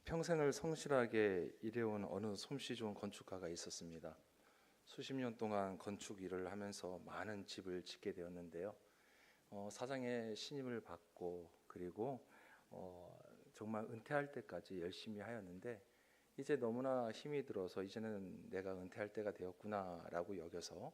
평생을 성실하게 일해온 어느 솜씨 좋은 건축가가 있었습니다. 수십 년 동안 건축 일을 하면서 많은 집을 짓게 되었는데요. 사장의 신임을 받고 그리고 정말 은퇴할 때까지 열심히 하였는데 이제 너무나 힘이 들어서 이제는 내가 은퇴할 때가 되었구나라고 여겨서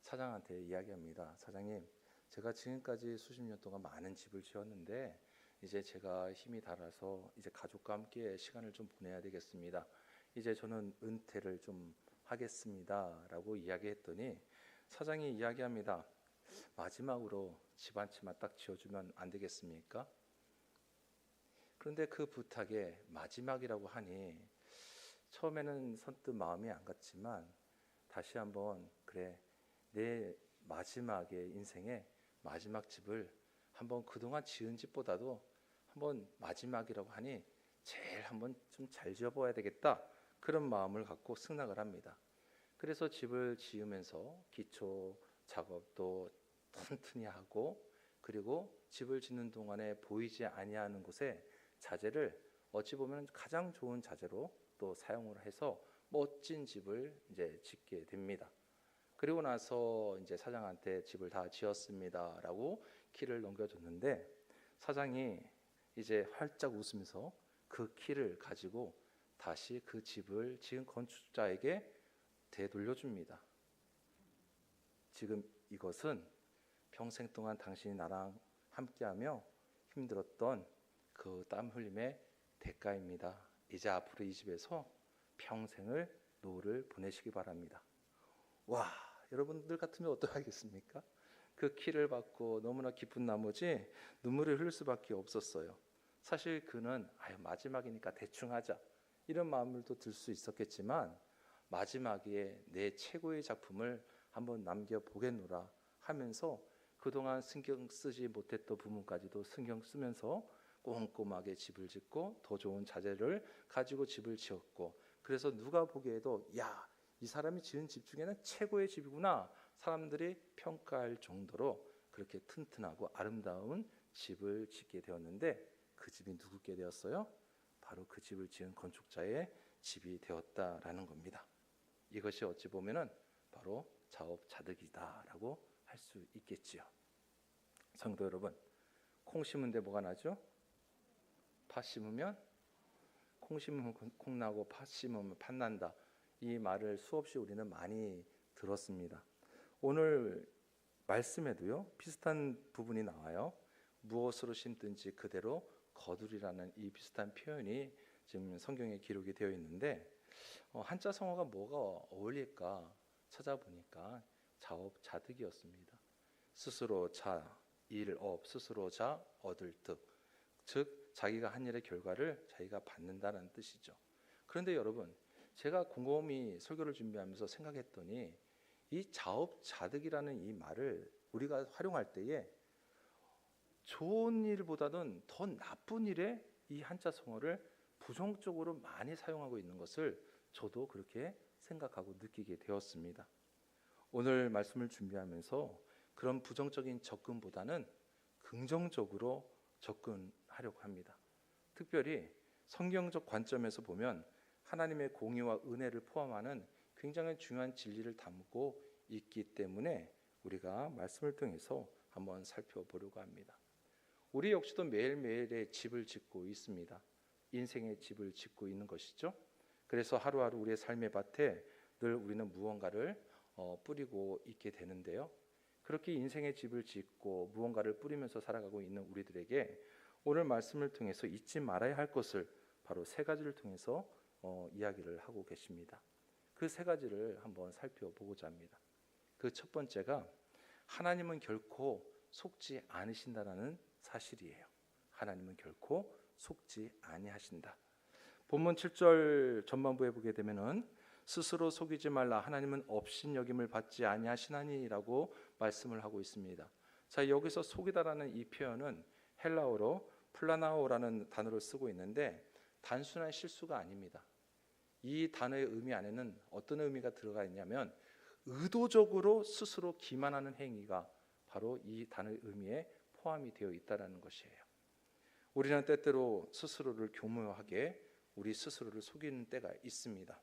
사장한테 이야기합니다. 사장님, 제가 지금까지 수십 년 동안 많은 집을 지었는데 이제 제가 힘이 닳아서 이제 가족과 함께 시간을 좀 보내야 되겠습니다. 이제 저는 은퇴를 좀 하겠습니다라고 이야기했더니 사장이 이야기합니다. 마지막으로 집 한 채만 딱 지어주면 안 되겠습니까? 그런데 그 부탁에 마지막이라고 하니 처음에는 선뜻 마음이 안 갔지만 다시 한번 그래, 내 마지막에 인생의 마지막 집을 한번 그동안 지은 집보다도 한번 마지막이라고 하니 제일 한번 좀 잘 지어봐야 되겠다, 그런 마음을 갖고 승낙을 합니다. 그래서 집을 지으면서 기초 작업도 튼튼히 하고 그리고 집을 짓는 동안에 보이지 아니하는 곳에 자재를 어찌 보면 가장 좋은 자재로 또 사용을 해서 멋진 집을 이제 짓게 됩니다. 그리고 나서 이제 사장한테 집을 다 지었습니다라고 키를 넘겨줬는데 사장이 이제 활짝 웃으면서 그 키를 가지고 다시 그 집을 지은 건축자에게 되돌려줍니다. 지금 이것은 평생 동안 당신이 나랑 함께하며 힘들었던 그 땀 흘림의 대가입니다. 이제 앞으로 이 집에서 평생을 노후를 보내시기 바랍니다. 와, 여러분들 같으면 어떡하겠습니까? 그 키를 받고 너무나 기쁜 나머지 눈물을 흘릴 수밖에 없었어요. 사실 그는 마지막이니까 대충 하자 이런 마음도 들 수 있었겠지만 마지막에 내 최고의 작품을 한번 남겨보겠노라 하면서 그동안 신경 쓰지 못했던 부분까지도 신경 쓰면서 꼼꼼하게 집을 짓고 더 좋은 자재를 가지고 집을 지었고, 그래서 누가 보기에도 야, 이 사람이 지은 집 중에는 최고의 집이구나, 사람들이 평가할 정도로 그렇게 튼튼하고 아름다운 집을 짓게 되었는데 그 집이 누구께 되었어요? 바로 그 집을 지은 건축자의 집이 되었다라는 겁니다. 이것이 어찌 보면은 바로 자업자득이다라고 할 수 있겠지요. 성도 여러분, 콩 심은데 뭐가 나죠? 팥 심으면 콩 심으면 콩 나고 팥 심으면 팥 난다. 이 말을 수없이 우리는 많이 들었습니다. 오늘 말씀에도요 비슷한 부분이 나와요. 무엇으로 심든지 그대로 거두리라는 이 비슷한 표현이 지금 성경에 기록이 되어 있는데 한자 성어가 뭐가 어울릴까 찾아보니까 자업자득이었습니다. 스스로 자, 일업, 스스로 자, 얻을 득. 즉 자기가 한 일의 결과를 자기가 받는다는 뜻이죠. 그런데 여러분, 제가 곰곰이 설교를 준비하면서 생각했더니 이 자업자득이라는 이 말을 우리가 활용할 때에 좋은 일보다는 더 나쁜 일에 이 한자 성어를 부정적으로 많이 사용하고 있는 것을 저도 그렇게 생각하고 느끼게 되었습니다. 오늘 말씀을 준비하면서 그런 부정적인 접근보다는 긍정적으로 접근하려고 합니다. 특별히 성경적 관점에서 보면 하나님의 공의와 은혜를 포함하는 굉장히 중요한 진리를 담고 있기 때문에 우리가 말씀을 통해서 한번 살펴보려고 합니다. 우리 역시도 매일매일의 집을 짓고 있습니다. 인생의 집을 짓고 있는 것이죠. 그래서 하루하루 우리의 삶의 밭에 늘 우리는 무언가를 뿌리고 있게 되는데요. 그렇게 인생의 집을 짓고 무언가를 뿌리면서 살아가고 있는 우리들에게 오늘 말씀을 통해서 잊지 말아야 할 것을 바로 세 가지를 통해서 이야기를 하고 계십니다. 그 세 가지를 한번 살펴보고자 합니다. 그 첫 번째가 하나님은 결코 속지 않으신다라는 사실이에요. 하나님은 결코 속지 아니하신다. 본문 7절 전반부에 보게 되면은 스스로 속이지 말라, 하나님은 업신여김을 받지 아니하시나니라고 말씀을 하고 있습니다. 자, 여기서 속이다라는 이 표현은 헬라어로 플라나오라는 단어를 쓰고 있는데 단순한 실수가 아닙니다. 이 단어의 의미 안에는 어떤 의미가 들어가 있냐면 의도적으로 스스로 기만하는 행위가 바로 이 단어의 의미에 포함이 되어 있다는 것이에요. 우리는 때때로 스스로를 교묘하게 우리 스스로를 속이는 때가 있습니다.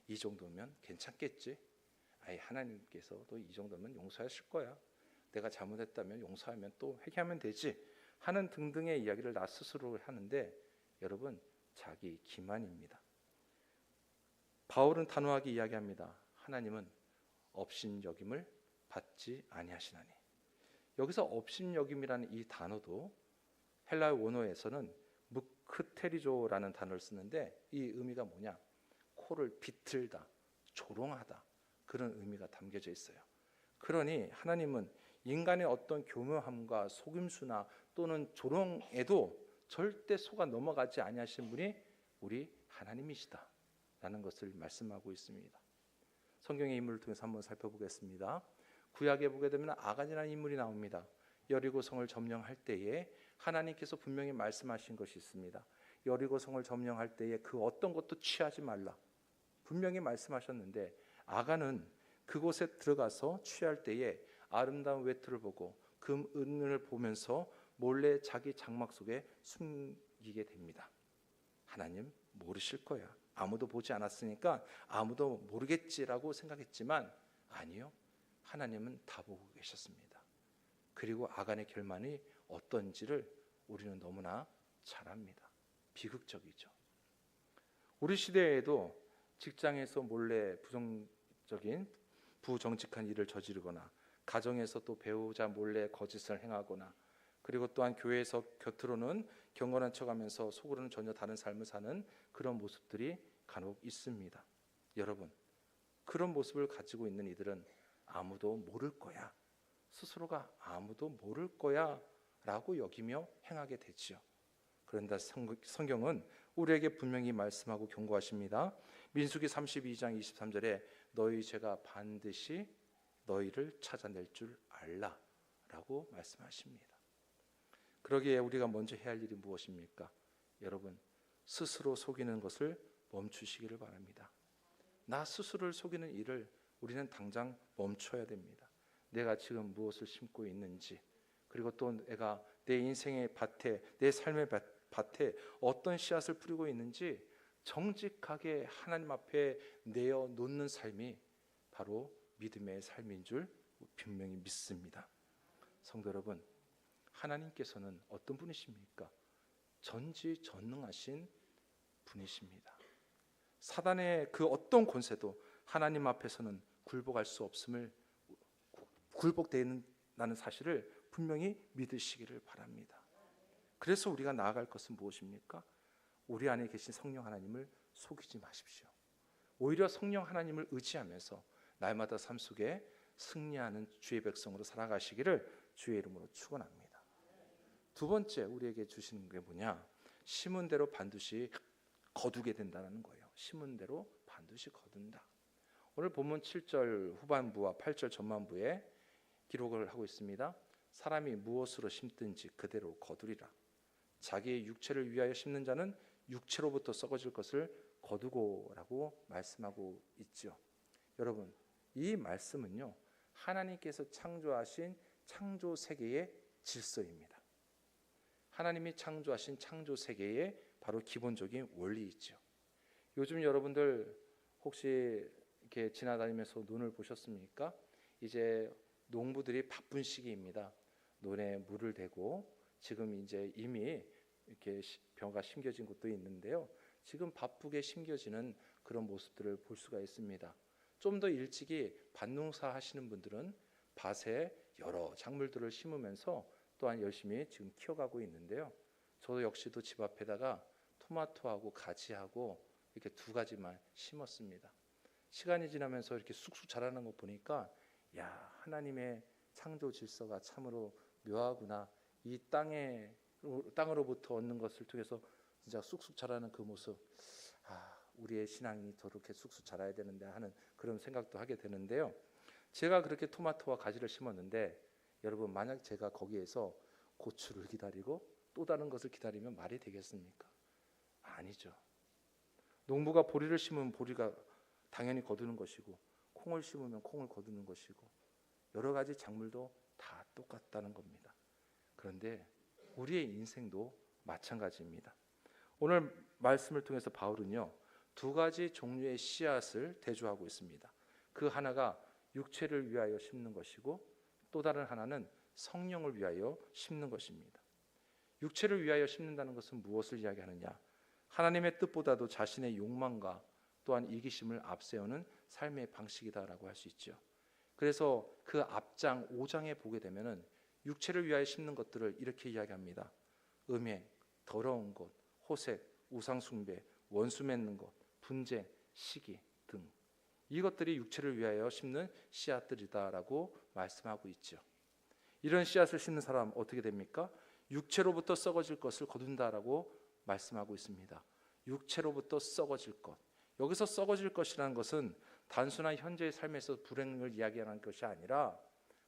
이 정도면 괜찮겠지? 아이, 하나님께서도 이 정도면 용서하실 거야. 내가 잘못했다면 용서하면 또 회개하면 되지 하는 등등의 이야기를 나 스스로 하는데, 여러분, 자기 기만입니다. 바울은 단호하게 이야기합니다. 하나님은 업신여김을 받지 아니하시나니. 여기서 업신여김이라는 이 단어도 헬라어 원어에서는 무크테리조라는 단어를 쓰는데, 이 의미가 뭐냐? 코를 비틀다, 조롱하다, 그런 의미가 담겨져 있어요. 그러니 하나님은 인간의 어떤 교묘함과 속임수나 또는 조롱에도 절대 속아 넘어가지 아니하신 분이 우리 하나님이시다 라는 것을 말씀하고 있습니다. 성경의 인물을 통해서 한번 살펴보겠습니다. 구약에 보게 되면 아간이라는 인물이 나옵니다. 여리고성을 점령할 때에 하나님께서 분명히 말씀하신 것이 있습니다. 여리고성을 점령할 때에 그 어떤 것도 취하지 말라 분명히 말씀하셨는데, 아간은 그곳에 들어가서 취할 때에 아름다운 외투를 보고 금 은을 보면서 몰래 자기 장막 속에 숨기게 됩니다. 하나님 모르실 거야, 아무도 보지 않았으니까 아무도 모르겠지라고 생각했지만, 아니요, 하나님은 다 보고 계셨습니다. 그리고 아간의 결말이 어떤지를 우리는 너무나 잘 압니다. 비극적이죠. 우리 시대에도 직장에서 몰래 부정직한 일을 저지르거나, 가정에서 또 배우자 몰래 거짓을 행하거나, 그리고 또한 교회에서 겉으로는 경건한 척하면서 속으로는 전혀 다른 삶을 사는 그런 모습들이 간혹 있습니다. 여러분, 그런 모습을 가지고 있는 이들은 아무도 모를 거야, 스스로가 아무도 모를 거야 라고 여기며 행하게 되지요. 그런데 성경은 우리에게 분명히 말씀하고 경고하십니다. 민수기 32장 23절에 너희 죄가 반드시 너희를 찾아낼 줄 알라 라고 말씀하십니다. 그러기에 우리가 먼저 해야 할 일이 무엇입니까? 여러분, 스스로 속이는 것을 멈추시기를 바랍니다. 나 스스로를 속이는 일을 우리는 당장 멈춰야 됩니다. 내가 지금 무엇을 심고 있는지, 그리고 또 내가 내 인생의 밭에, 내 삶의 밭에 어떤 씨앗을 뿌리고 있는지 정직하게 하나님 앞에 내어 놓는 삶이 바로 믿음의 삶인 줄 분명히 믿습니다. 성도 여러분, 하나님께서는 어떤 분이십니까? 전지전능하신 분이십니다. 사단의 그 어떤 권세도 하나님 앞에서는 굴복할 수 없음을, 굴복된다는 사실을 분명히 믿으시기를 바랍니다. 그래서 우리가 나아갈 것은 무엇입니까? 우리 안에 계신 성령 하나님을 속이지 마십시오. 오히려 성령 하나님을 의지하면서 날마다 삶 속에 승리하는 주의 백성으로 살아가시기를 주의 이름으로 축원합니다. 두 번째 우리에게 주시는 게 뭐냐? 심은 대로 반드시 거두게 된다는 거예요. 심은 대로 반드시 거둔다. 오늘 본문 7절 후반부와 8절 전반부에 기록을 하고 있습니다. 사람이 무엇으로 심든지 그대로 거두리라. 자기의 육체를 위하여 심는 자는 육체로부터 썩어질 것을 거두고라고 말씀하고 있죠. 여러분, 이 말씀은요, 하나님께서 창조하신 창조 세계의 질서입니다. 하나님이 창조하신 창조 세계의 바로 기본적인 원리이죠. 요즘 여러분들 혹시 이렇게 지나다니면서 눈을 보셨습니까? 이제 농부들이 바쁜 시기입니다. 논에 물을 대고 지금 이제 이미 이렇게 벼가 심겨진 곳도 있는데요. 지금 바쁘게 심겨지는 그런 모습들을 볼 수가 있습니다. 좀 더 일찍이 밭농사 하시는 분들은 밭에 여러 작물들을 심으면서 또한 열심히 지금 키워가고 있는데요. 저도 역시도 집 앞에다가 토마토하고 가지하고 이렇게 두 가지만 심었습니다. 시간이 지나면서 이렇게 쑥쑥 자라는 거 보니까, 야, 하나님의 창조 질서가 참으로 묘하구나. 이 땅으로부터 얻는 것을 통해서 진짜 쑥쑥 자라는 그 모습, 우리의 신앙이 저렇게 쑥쑥 자라야 되는데 하는 그런 생각도 하게 되는데요. 제가 그렇게 토마토와 가지를 심었는데, 여러분, 만약 제가 거기에서 고추를 기다리고 또 다른 것을 기다리면 말이 되겠습니까? 아니죠. 농부가 보리를 심으면 보리가 당연히 거두는 것이고, 콩을 심으면 콩을 거두는 것이고, 여러 가지 작물도 다 똑같다는 겁니다. 그런데 우리의 인생도 마찬가지입니다. 오늘 말씀을 통해서 바울은요, 두 가지 종류의 씨앗을 대조하고 있습니다. 그 하나가 육체를 위하여 심는 것이고 또 다른 하나는 성령을 위하여 심는 것입니다. 육체를 위하여 심는다는 것은 무엇을 이야기하느냐? 하나님의 뜻보다도 자신의 욕망과 또한 이기심을 앞세우는 삶의 방식이다라고 할 수 있죠. 그래서 그 앞장 5장에 보게 되면은 육체를 위하여 심는 것들을 이렇게 이야기합니다. 음행, 더러운 것, 호색, 우상숭배, 원수 맺는 것, 분쟁, 시기 등 이것들이 육체를 위하여 심는 씨앗들이다라고 말씀하고 있죠. 이런 씨앗을 심는 사람 어떻게 됩니까? 육체로부터 썩어질 것을 거둔다라고 말씀하고 있습니다. 육체로부터 썩어질 것. 여기서 썩어질 것이라는 것은 단순한 현재의 삶에서 불행을 이야기하는 것이 아니라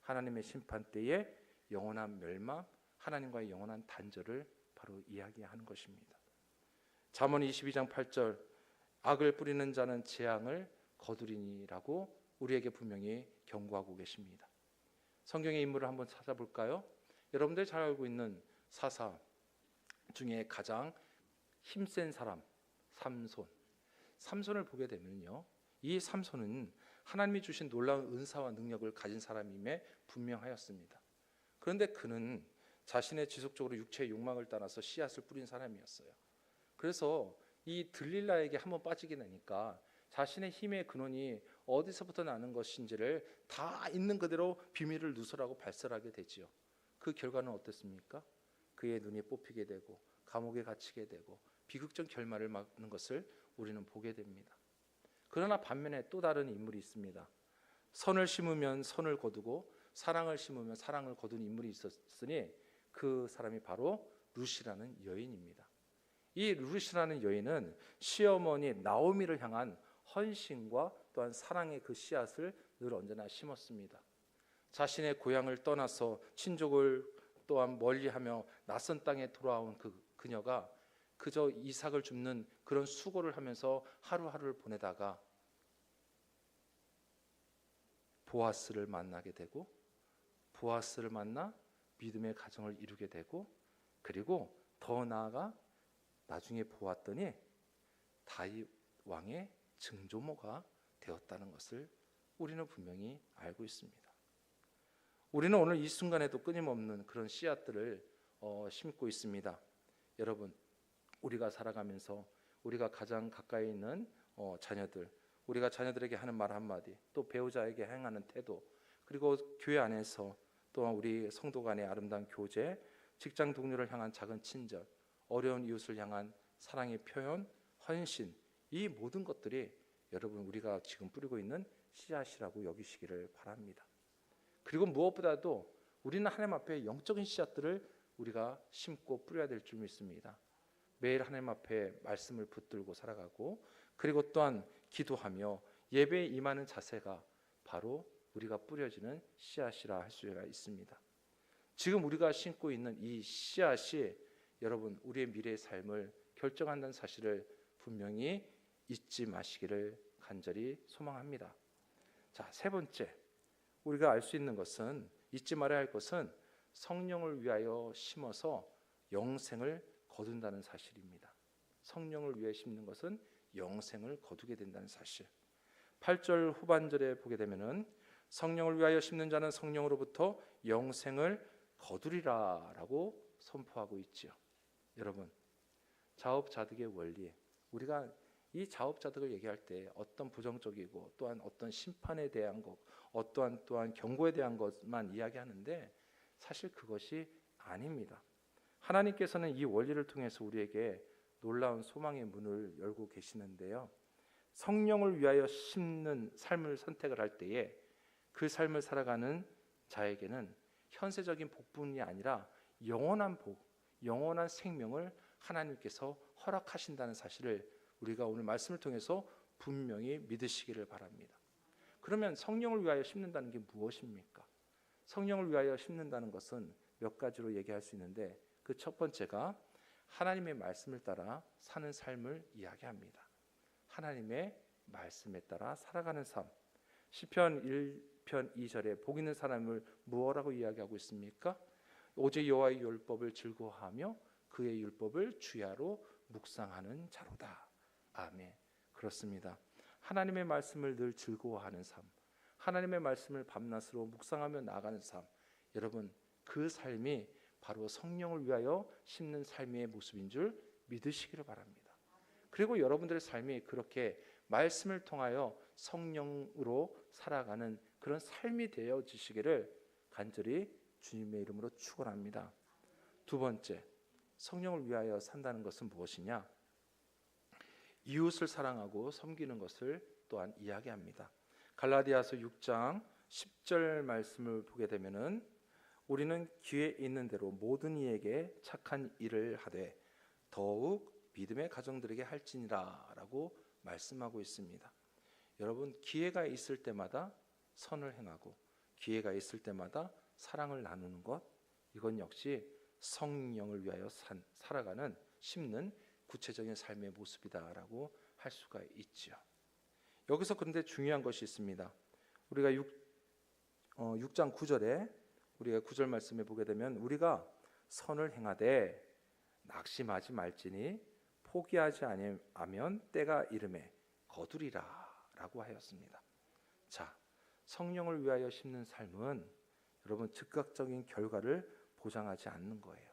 하나님의 심판 때에 영원한 멸망, 하나님과의 영원한 단절을 바로 이야기하는 것입니다. 잠언 22장 8절 악을 뿌리는 자는 재앙을 거두리니라고 우리에게 분명히 경고하고 계십니다. 성경의 인물을 한번 찾아볼까요? 여러분들이 잘 알고 있는 사사 중에 가장 힘센 사람 삼손을 보게 되면요, 이 삼손은 하나님이 주신 놀라운 은사와 능력을 가진 사람임에 분명하였습니다. 그런데 그는 자신의 지속적으로 육체의 욕망을 따라서 씨앗을 뿌린 사람이었어요. 그래서 이 들릴라에게 한번 빠지게 되니까 자신의 힘의 근원이 어디서부터 나는 것인지를 다 있는 그대로 비밀을 누설하고 발설하게 되지요. 그 결과는 어땠습니까? 그의 눈이 뽑히게 되고 감옥에 갇히게 되고 비극적 결말을 맞는 것을 우리는 보게 됩니다. 그러나 반면에 또 다른 인물이 있습니다. 선을 심으면 선을 거두고 사랑을 심으면 사랑을 거둔 인물이 있었으니 그 사람이 바로 룻이라는 여인입니다. 이 룻이라는 여인은 시어머니 나오미를 향한 헌신과 또한 사랑의 그 씨앗을 늘 언제나 심었습니다. 자신의 고향을 떠나서 친족을 또한 멀리하며 낯선 땅에 돌아온 그녀가 그저 이삭을 줍는 그런 수고를 하면서 하루하루를 보내다가 보아스를 만나게 되고 보아스를 만나 믿음의 가정을 이루게 되고 그리고 더 나아가 나중에 보았더니 다윗 왕의 증조모가 되었다는 것을 우리는 분명히 알고 있습니다. 우리는 오늘 이 순간에도 끊임없는 그런 씨앗들을 심고 있습니다. 여러분, 우리가 살아가면서 우리가 가장 가까이 있는 자녀들, 우리가 자녀들에게 하는 말 한마디, 또 배우자에게 행하는 태도, 그리고 교회 안에서 또한 우리 성도 간의 아름다운 교제, 직장 동료를 향한 작은 친절, 어려운 이웃을 향한 사랑의 표현, 헌신, 이 모든 것들이 여러분 우리가 지금 뿌리고 있는 씨앗이라고 여기시기를 바랍니다. 그리고 무엇보다도 우리는 하나님 앞에 영적인 씨앗들을 우리가 심고 뿌려야 될 줄 믿습니다. 매일 하나님 앞에 말씀을 붙들고 살아가고 그리고 또한 기도하며 예배에 임하는 자세가 바로 우리가 뿌려지는 씨앗이라 할 수가 있습니다. 지금 우리가 심고 있는 이 씨앗이 여러분 우리의 미래의 삶을 결정한다는 사실을 분명히 잊지 마시기를 간절히 소망합니다. 자, 세 번째, 우리가 알 수 있는 것은, 잊지 말아야 할 것은 성령을 위하여 심어서 영생을 거둔다는 사실입니다. 성령을 위해 심는 것은 영생을 거두게 된다는 사실. 8절 후반절에 보게 되면은 성령을 위하여 심는 자는 성령으로부터 영생을 거두리라라고 선포하고 있지요. 여러분, 자업자득의 원리, 우리가 이 자업자득을 얘기할 때 어떤 부정적이고 또한 어떤 심판에 대한 것, 어떠한 또한 경고에 대한 것만 이야기하는데 사실 그것이 아닙니다. 하나님께서는 이 원리를 통해서 우리에게 놀라운 소망의 문을 열고 계시는데요. 성령을 위하여 심는 삶을 선택을 할 때에 그 삶을 살아가는 자에게는 현세적인 복뿐이 아니라 영원한 복, 영원한 생명을 하나님께서 허락하신다는 사실을 우리가 오늘 말씀을 통해서 분명히 믿으시기를 바랍니다. 그러면 성령을 위하여 심는다는 게 무엇입니까? 성령을 위하여 심는다는 것은 몇 가지로 얘기할 수 있는데 그 첫 번째가 하나님의 말씀을 따라 사는 삶을 이야기합니다. 하나님의 말씀에 따라 살아가는 삶. 시편 1편 2절에 복 있는 사람을 무엇이라고 이야기하고 있습니까? 오직 여호와의 율법을 즐거워하며 그의 율법을 주야로 묵상하는 자로다. 아멘. 그렇습니다. 하나님의 말씀을 늘 즐거워하는 삶, 하나님의 말씀을 밤낮으로 묵상하며 나아가는 삶, 여러분 그 삶이 바로 성령을 위하여 심는 삶의 모습인 줄 믿으시기를 바랍니다. 그리고 여러분들의 삶이 그렇게 말씀을 통하여 성령으로 살아가는 그런 삶이 되어지시기를 간절히 주님의 이름으로 축원합니다. 두 번째, 성령을 위하여 산다는 것은 무엇이냐? 이웃을 사랑하고 섬기는 것을 또한 이야기합니다. 갈라디아서 6장 10절 말씀을 보게 되면은 우리는 기회 있는 대로 모든 이에게 착한 일을 하되 더욱 믿음의 가정들에게 할지니라 라고 말씀하고 있습니다. 여러분 기회가 있을 때마다 선을 행하고 기회가 있을 때마다 사랑을 나누는 것, 이건 역시 성령을 위하여 살아가는 심는 구체적인 삶의 모습이다라고 할 수가 있죠. 여기서 그런데 중요한 것이 있습니다. 우리가 6장 9절에 우리가 9절 말씀에 보게 되면 우리가 선을 행하되 낙심하지 말지니 포기하지 아니하면 때가 이름에 거두리라 라고 하였습니다. 자, 성령을 위하여 심는 삶은 여러분 즉각적인 결과를 보장하지 않는 거예요.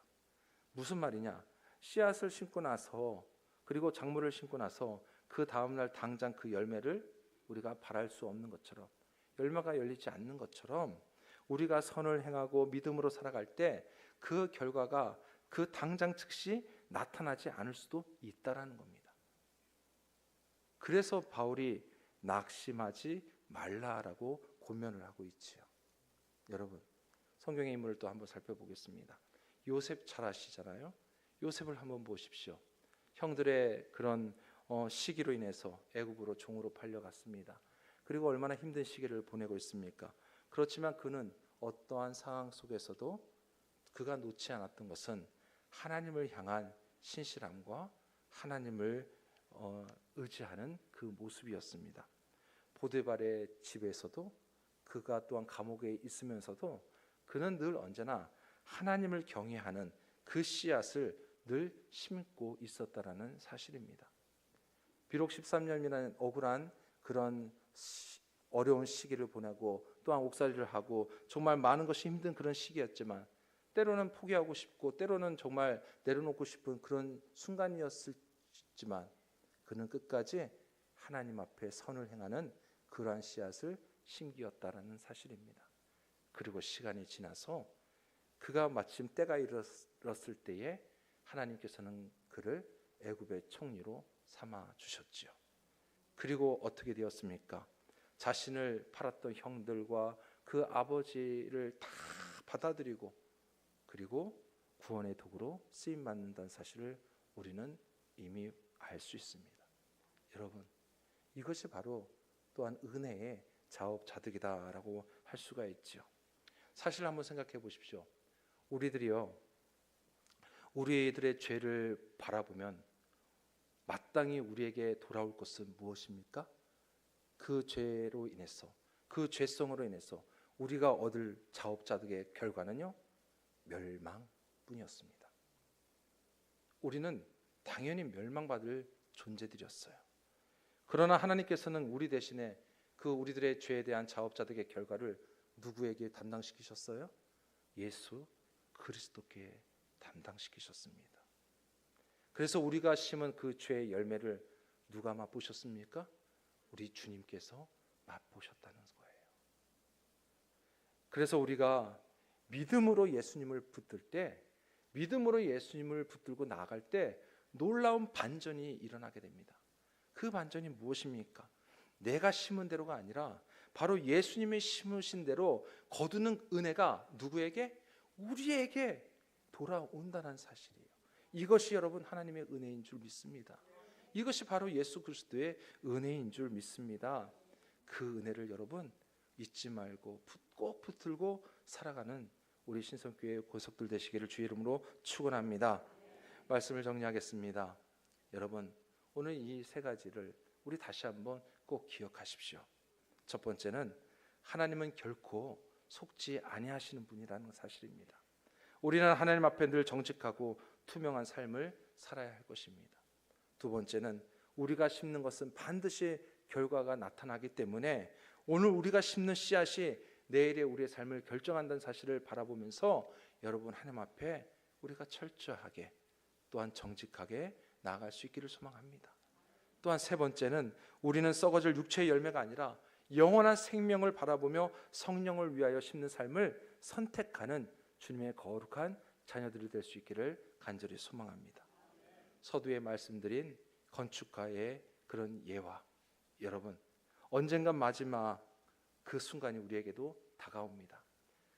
무슨 말이냐? 씨앗을 심고 나서 그리고 작물을 심고 나서 그 다음날 당장 그 열매를 우리가 바랄 수 없는 것처럼, 열매가 열리지 않는 것처럼 우리가 선을 행하고 믿음으로 살아갈 때 그 결과가 그 당장 즉시 나타나지 않을 수도 있다라는 겁니다. 그래서 바울이 낙심하지 말라라고 권면을 하고 있지요. 여러분 성경의 인물을 또 한번 살펴보겠습니다. 요셉 잘 아시잖아요. 요셉을 한번 보십시오. 형들의 그런 시기로 인해서 애굽으로 종으로 팔려갔습니다. 그리고 얼마나 힘든 시기를 보내고 있습니까? 그렇지만 그는 어떠한 상황 속에서도 그가 놓지 않았던 것은 하나님을 향한 신실함과 하나님을 의지하는 그 모습이었습니다. 보디발의 집에서도 그가 또한 감옥에 있으면서도 그는 늘 언제나 하나님을 경외하는 그 씨앗을 늘 심고 있었다라는 사실입니다. 비록 13년이라는 억울한 그런 어려운 시기를 보내고 또한 옥살이를 하고 정말 많은 것이 힘든 그런 시기였지만 때로는 포기하고 싶고 때로는 정말 내려놓고 싶은 그런 순간이었지만 그는 끝까지 하나님 앞에 선을 행하는 그러한 씨앗을 심기었다라는 사실입니다. 그리고 시간이 지나서 그가 마침 때가 이르렀을 때에 하나님께서는 그를 애굽의 총리로 삼아 주셨지요. 그리고 어떻게 되었습니까? 자신을 팔았던 형들과 그 아버지를 다 받아들이고 그리고 구원의 도구로 쓰임 받는다는 사실을 우리는 이미 알 수 있습니다. 여러분 이것이 바로 또한 은혜의 자업자득이다라고 할 수가 있죠. 사실 한번 생각해 보십시오. 우리들의 죄를 바라보면 마땅히 우리에게 돌아올 것은 무엇입니까? 그 죄로 인해서, 그 죄성으로 인해서 우리가 얻을 자업자득의 결과는요, 멸망뿐이었습니다. 우리는 당연히 멸망받을 존재들이었어요. 그러나 하나님께서는 우리 대신에 그 우리들의 죄에 대한 자업자득의 결과를 누구에게 담당시키셨어요? 예수 그리스도께 담당시키셨습니다. 그래서 우리가 심은 그 죄의 열매를 누가 맛보셨습니까? 우리 주님께서 맛보셨다는 거예요. 그래서 우리가 믿음으로 예수님을 붙들 때, 믿음으로 예수님을 붙들고 나아갈 때 놀라운 반전이 일어나게 됩니다. 그 반전이 무엇입니까? 내가 심은 대로가 아니라 바로 예수님이 심으신 대로 거두는 은혜가 누구에게? 우리에게 돌아온다는 사실이에요. 이것이 여러분 하나님의 은혜인 줄 믿습니다. 이것이 바로 예수 그리스도의 은혜인 줄 믿습니다. 그 은혜를 여러분 잊지 말고 꼭 붙들고 살아가는 우리 신성교회 고석들 되시기를 주의 이름으로 축원합니다. 말씀을 정리하겠습니다. 여러분 오늘 이 세 가지를 우리 다시 한번 꼭 기억하십시오. 첫 번째는 하나님은 결코 속지 아니하시는 분이라는 사실입니다. 우리는 하나님 앞에 늘 정직하고 투명한 삶을 살아야 할 것입니다. 두 번째는 우리가 심는 것은 반드시 결과가 나타나기 때문에 오늘 우리가 심는 씨앗이 내일의 우리의 삶을 결정한다는 사실을 바라보면서 여러분 하나님 앞에 우리가 철저하게 또한 정직하게 나아갈 수 있기를 소망합니다. 또한 세 번째는 우리는 썩어질 육체의 열매가 아니라 영원한 생명을 바라보며 성령을 위하여 심는 삶을 선택하는 주님의 거룩한 자녀들이 될 수 있기를 간절히 소망합니다. 서두에 말씀드린 건축가의 그런 예화, 여러분 언젠가 마지막 그 순간이 우리에게도 다가옵니다.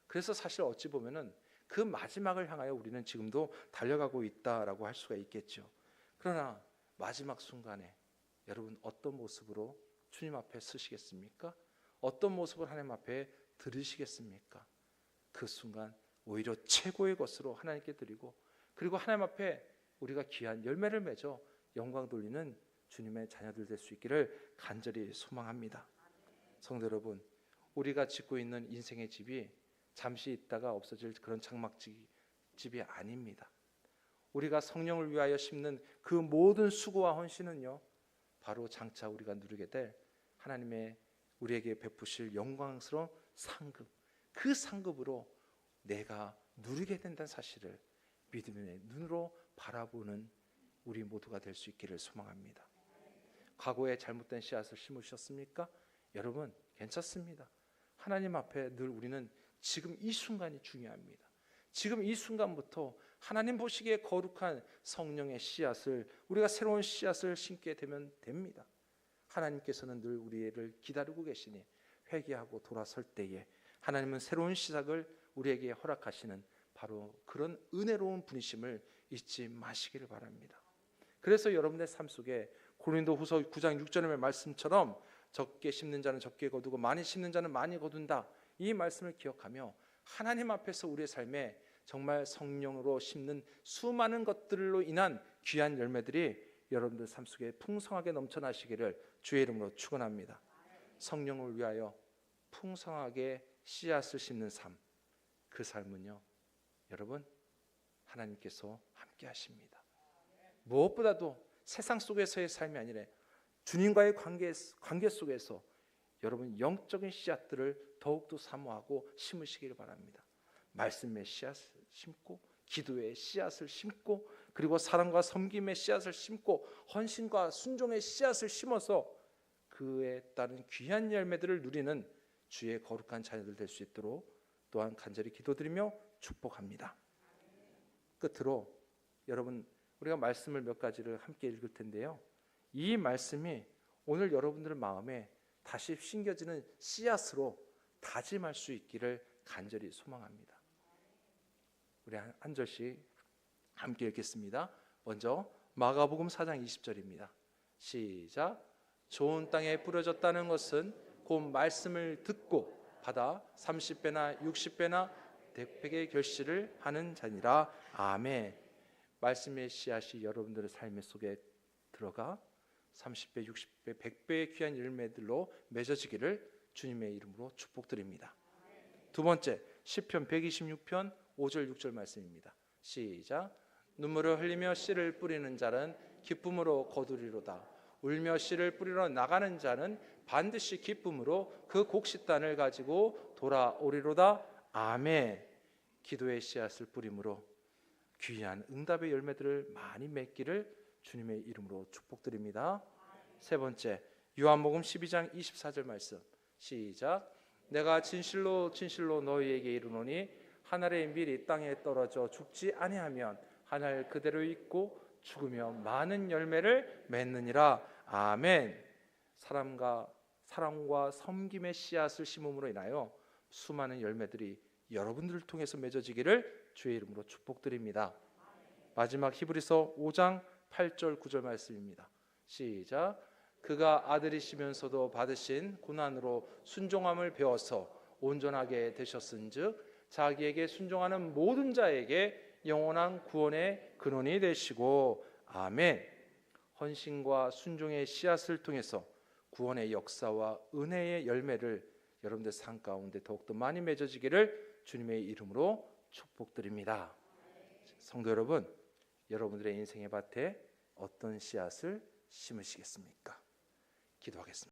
그래서 사실 어찌 보면은 그 마지막을 향하여 우리는 지금도 달려가고 있다라고 할 수가 있겠죠. 그러나 마지막 순간에 여러분 어떤 모습으로 주님 앞에 서시겠습니까? 어떤 모습을 하나님 앞에 들으시겠습니까? 그 순간 오히려 최고의 것으로 하나님께 드리고, 그리고 하나님 앞에 우리가 귀한 열매를 맺어 영광 돌리는 주님의 자녀들 될 수 있기를 간절히 소망합니다. 성도 여러분, 우리가 짓고 있는 인생의 집이 잠시 있다가 없어질 그런 장막집이 아닙니다. 우리가 성령을 위하여 심는 그 모든 수고와 헌신은요, 바로 장차 우리가 누리게 될 하나님의 우리에게 베푸실 영광스러운 상급, 그 상급으로 내가 누리게 된다는 사실을 믿음의 눈으로 바라보는 우리 모두가 될 수 있기를 소망합니다. 과거에 잘못된 씨앗을 심으셨습니까? 여러분 괜찮습니다. 하나님 앞에 늘 우리는 지금 이 순간이 중요합니다. 지금 이 순간부터 하나님 보시기에 거룩한 성령의 씨앗을, 우리가 새로운 씨앗을 심게 되면 됩니다. 하나님께서는 늘 우리를 기다리고 계시니 회개하고 돌아설 때에 하나님은 새로운 시작을 우리에게 허락하시는 바로 그런 은혜로운 분이심을 잊지 마시기를 바랍니다. 그래서 여러분의 삶 속에 고린도후서 9장 6절의 말씀처럼 적게 심는 자는 적게 거두고 많이 심는 자는 많이 거둔다, 이 말씀을 기억하며 하나님 앞에서 우리의 삶에 정말 성령으로 심는 수많은 것들로 인한 귀한 열매들이 여러분들 삶 속에 풍성하게 넘쳐나시기를 주의 이름으로 축원합니다. 성령을 위하여 풍성하게 씨앗을 심는 삶, 그 삶은요 여러분 하나님께서 함께 하십니다. 무엇보다도 세상 속에서의 삶이 아니라 주님과의 관계 속에서 여러분 영적인 씨앗들을 더욱더 사모하고 심으시기를 바랍니다. 말씀의 씨앗을 심고, 기도의 씨앗을 심고, 그리고 사랑과 섬김의 씨앗을 심고, 헌신과 순종의 씨앗을 심어서 그에 따른 귀한 열매들을 누리는 주의 거룩한 자녀들 될 수 있도록 또한 간절히 기도드리며 축복합니다. 끝으로 여러분 우리가 말씀을 몇 가지를 함께 읽을 텐데요, 이 말씀이 오늘 여러분들 마음에 다시 심겨지는 씨앗으로 다짐할 수 있기를 간절히 소망합니다. 우리 한 절씩 함께 읽겠습니다. 먼저 마가복음 4장 20절입니다. 시작. 좋은 땅에 뿌려졌다는 것은 곧 말씀을 듣고 받아 30배나 60배나 100배의 결실을 하는 자니라. 아멘. 말씀의 씨앗이 여러분들의 삶 속에 들어가 30배, 60배, 100배의 귀한 열매들로 맺어지기를 주님의 이름으로 축복드립니다. 두 번째, 시편 126편 5절 6절 말씀입니다. 시작. 눈물을 흘리며 씨를 뿌리는 자는 기쁨으로 거두리로다. 울며 씨를 뿌리러 나가는 자는 반드시 기쁨으로 그 곡식단을 가지고 돌아오리로다. 아멘. 기도의 씨앗을 뿌림으로 귀한 응답의 열매들을 많이 맺기를 주님의 이름으로 축복드립니다. 세 번째, 요한복음 12장 24절 말씀. 시작. 내가 진실로 진실로 너희에게 이르노니 하늘의 밀이 땅에 떨어져 죽지 아니하면 하늘 그대로 있고 죽으며 많은 열매를 맺느니라. 아멘. 사랑과 섬김의 씨앗을 심음으로 인하여 수많은 열매들이 여러분들을 통해서 맺어지기를 주의 이름으로 축복드립니다. 마지막 히브리서 5장 8절 9절 말씀입니다. 시작. 그가 아들이시면서도 받으신 고난으로 순종함을 배워서 온전하게 되셨은즉 자기에게 순종하는 모든 자에게 영원한 구원의 근원이 되시고. 아멘. 헌신과 순종의 씨앗을 통해서 구원의 역사와 은혜의 열매를 여러분들 삶 가운데 더욱더 많이 맺어지기를 주님의 이름으로 축복드립니다. 성도 여러분, 여러분들의 인생의 밭에 어떤 씨앗을 심으시겠습니까? 기도하겠습니다.